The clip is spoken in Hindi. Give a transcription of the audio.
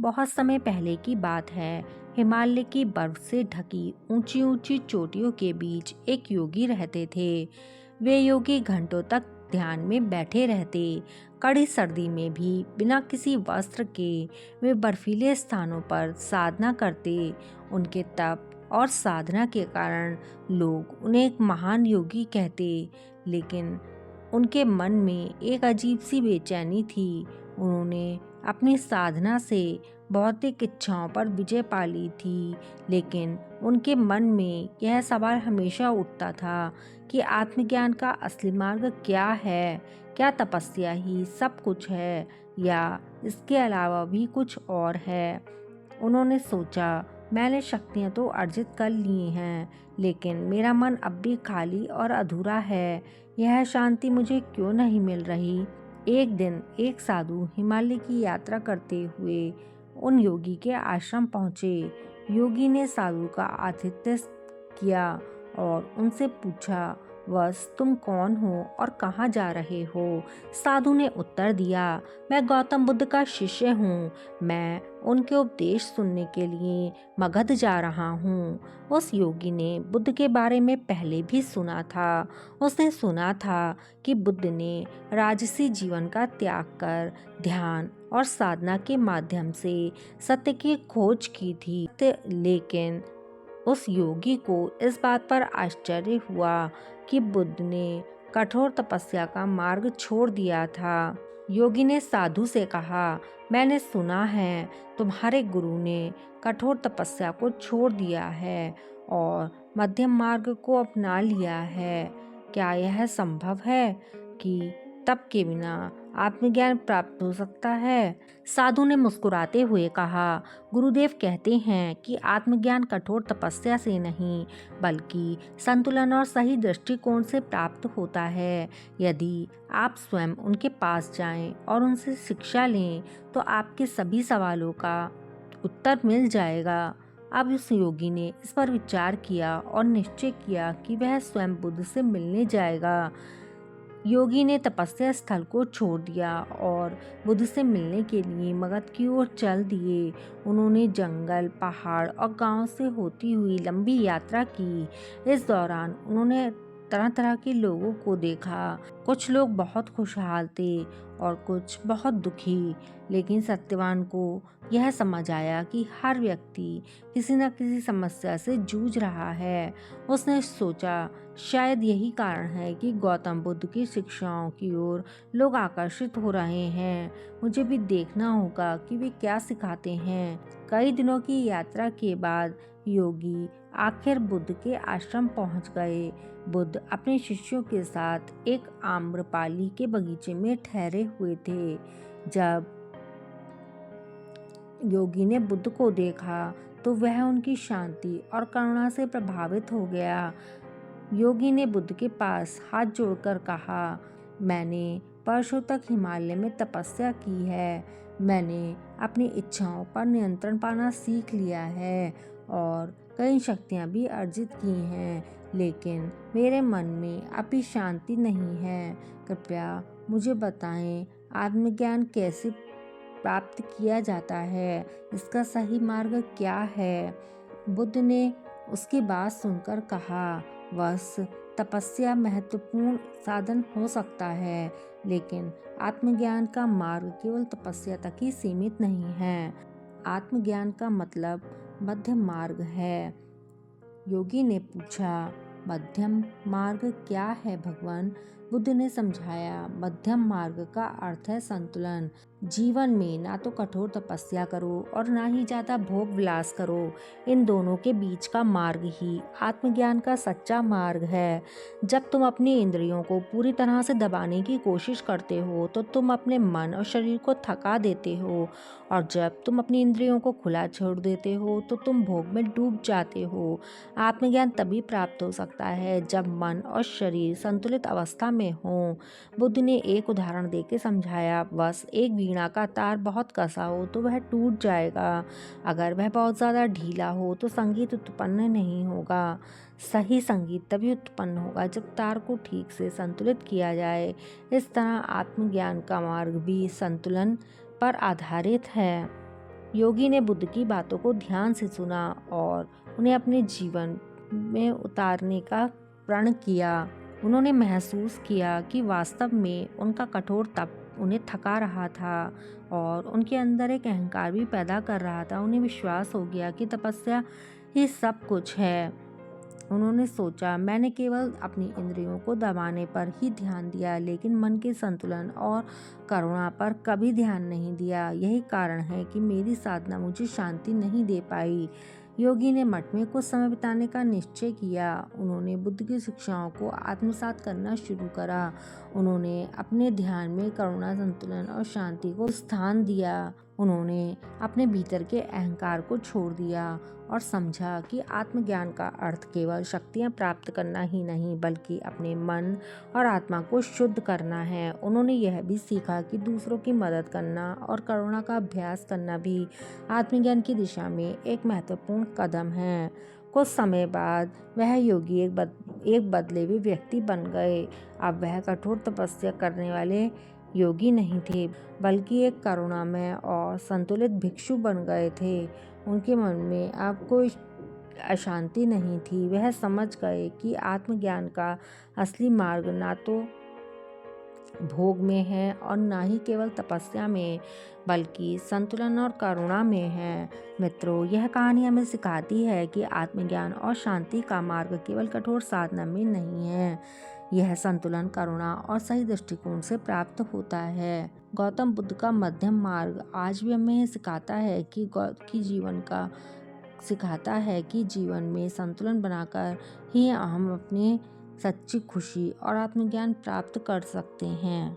बहुत समय पहले की बात है। हिमालय की बर्फ से ढकी ऊंची ऊंची चोटियों के बीच एक योगी रहते थे। वे योगी घंटों तक ध्यान में बैठे रहते। कड़ी सर्दी में भी बिना किसी वस्त्र के वे बर्फीले स्थानों पर साधना करते। उनके तप और साधना के कारण लोग उन्हें एक महान योगी कहते। लेकिन उनके मन में एक अजीब सी बेचैनी थी। उन्होंने अपनी साधना से भौतिक इच्छाओं पर विजय पा ली थी, लेकिन उनके मन में यह सवाल हमेशा उठता था कि आत्मज्ञान का असली मार्ग क्या है। क्या तपस्या ही सब कुछ है या इसके अलावा भी कुछ और है? उन्होंने सोचा, मैंने शक्तियाँ तो अर्जित कर ली हैं, लेकिन मेरा मन अब भी खाली और अधूरा है। यह शांति मुझे क्यों नहीं मिल रही? एक दिन एक साधु हिमालय की यात्रा करते हुए उन योगी के आश्रम पहुँचे। योगी ने साधु का आतिथ्य किया और उनसे पूछा, वस तुम कौन हो और कहाँ जा रहे हो? साधु ने उत्तर दिया, मैं गौतम बुद्ध का शिष्य हूँ। मैं उनके उपदेश सुनने के लिए मगध जा रहा हूँ। उस योगी ने बुद्ध के बारे में पहले भी सुना था। उसने सुना था कि बुद्ध ने राजसी जीवन का त्याग कर ध्यान और साधना के माध्यम से सत्य की खोज की थी। लेकिन उस योगी को इस बात पर आश्चर्य हुआ कि बुद्ध ने कठोर तपस्या का मार्ग छोड़ दिया था। योगी ने साधु से कहा, मैंने सुना है तुम्हारे गुरु ने कठोर तपस्या को छोड़ दिया है और मध्यम मार्ग को अपना लिया है। क्या यह संभव है कि तप के बिना आत्मज्ञान प्राप्त हो सकता है? साधु ने मुस्कुराते हुए कहा, गुरुदेव कहते हैं कि आत्मज्ञान कठोर तपस्या से नहीं, बल्कि संतुलन और सही दृष्टिकोण से प्राप्त होता है। यदि आप स्वयं उनके पास जाएं और उनसे शिक्षा लें, तो आपके सभी सवालों का उत्तर मिल जाएगा। अब उस योगी ने इस पर विचार किया और निश्चय किया कि वह स्वयं बुद्ध से मिलने जाएगा। योगी ने तपस्या स्थल को छोड़ दिया और बुद्ध से मिलने के लिए मगध की ओर चल दिए। उन्होंने जंगल, पहाड़ और गांव से होती हुई लंबी यात्रा की। इस दौरान उन्होंने तरह तरह के लोगों को देखा। कुछ लोग बहुत खुशहाल थे और कुछ बहुत दुखी, लेकिन सत्यवान को यह समझ आया कि हर व्यक्ति किसी न किसी समस्या से जूझ रहा है। उसने सोचा, शायद यही कारण है कि गौतम बुद्ध की शिक्षाओं की ओर लोग आकर्षित हो रहे हैं। मुझे भी देखना होगा कि वे क्या सिखाते हैं। कई दिनों की यात्रा के बाद योगी आखिर बुद्ध के आश्रम पहुंच गए। बुद्ध अपने शिष्यों के साथ एक आम्रपाली के बगीचे में ठहरे हुए थे। जब योगी ने बुद्ध को देखा तो वह उनकी शांति और करुणा से प्रभावित हो गया। योगी ने बुद्ध के पास हाथ जोड़कर कहा, मैंने वर्षों तक हिमालय में तपस्या की है। मैंने अपनी इच्छाओं पर नियंत्रण पाना सीख लिया है और कई शक्तियाँ भी अर्जित की हैं, लेकिन मेरे मन में अभी शांति नहीं है। कृपया मुझे बताएं, आत्मज्ञान कैसे प्राप्त किया जाता है? इसका सही मार्ग क्या है? बुद्ध ने उसकी बात सुनकर कहा, बस तपस्या महत्वपूर्ण साधन हो सकता है, लेकिन आत्मज्ञान का मार्ग केवल तपस्या तक ही सीमित नहीं है। आत्मज्ञान का मतलब मध्यम मार्ग है। योगी ने पूछा, मध्यम मार्ग क्या है भगवान? बुद्ध ने समझाया, मध्यम मार्ग का अर्थ है संतुलन। जीवन में ना तो कठोर तपस्या करो और ना ही ज्यादा भोग विलास करो। इन दोनों के बीच का मार्ग ही आत्मज्ञान का सच्चा मार्ग है। जब तुम अपनी इंद्रियों को पूरी तरह से दबाने की कोशिश करते हो तो तुम अपने मन और शरीर को थका देते हो, और जब तुम अपनी इंद्रियों को खुला छोड़ देते हो तो तुम भोग में डूब जाते हो। आत्मज्ञान तभी प्राप्त हो सकता है जब मन और शरीर संतुलित अवस्था में हो। बुद्ध ने एक उदाहरण देकर समझाया, बस एक वीणा का तार बहुत कसा हो तो वह टूट जाएगा। अगर वह बहुत ज़्यादा ढीला हो तो संगीत उत्पन्न नहीं होगा। सही संगीत तभी उत्पन्न होगा जब तार को ठीक से संतुलित किया जाए। इस तरह आत्मज्ञान का मार्ग भी संतुलन पर आधारित है। योगी ने बुद्ध की बातों को ध्यान से सुना और उन्हें अपने जीवन में उतारने का प्रण किया। उन्होंने महसूस किया कि वास्तव में उनका कठोर तप उन्हें थका रहा था और उनके अंदर एक अहंकार भी पैदा कर रहा था। उन्हें विश्वास हो गया कि तपस्या ही सब कुछ है। उन्होंने सोचा, मैंने केवल अपनी इंद्रियों को दबाने पर ही ध्यान दिया, लेकिन मन के संतुलन और करुणा पर कभी ध्यान नहीं दिया। यही कारण है कि मेरी साधना मुझे शांति नहीं दे पाई। योगी ने मठ में कुछ समय बिताने का निश्चय किया। उन्होंने बुद्ध की शिक्षाओं को आत्मसात करना शुरू करा। उन्होंने अपने ध्यान में करुणा, संतुलन और शांति को स्थान दिया। उन्होंने अपने भीतर के अहंकार को छोड़ दिया और समझा कि आत्मज्ञान का अर्थ केवल शक्तियाँ प्राप्त करना ही नहीं, बल्कि अपने मन और आत्मा को शुद्ध करना है। उन्होंने यह भी सीखा कि दूसरों की मदद करना और करुणा का अभ्यास करना भी आत्मज्ञान की दिशा में एक महत्वपूर्ण कदम है। कुछ समय बाद वह योगी एक बदले हुए व्यक्ति बन गए। अब वह कठोर तपस्या करने वाले योगी नहीं थे, बल्कि एक करुणामय और संतुलित भिक्षु बन गए थे। उनके मन में अब कोई अशांति नहीं थी। वह समझ गए कि आत्मज्ञान का असली मार्ग ना तो भोग में है और ना ही केवल तपस्या में, बल्कि संतुलन और करुणा में है। मित्रों, यह कहानी हमें सिखाती है कि आत्मज्ञान और शांति का मार्ग केवल कठोर साधना में नहीं है। यह संतुलन, करुणा और सही दृष्टिकोण से प्राप्त होता है। गौतम बुद्ध का मध्यम मार्ग आज भी हमें सिखाता है कि जीवन में संतुलन बनाकर ही हम अपने सच्ची खुशी और आत्मज्ञान प्राप्त कर सकते हैं।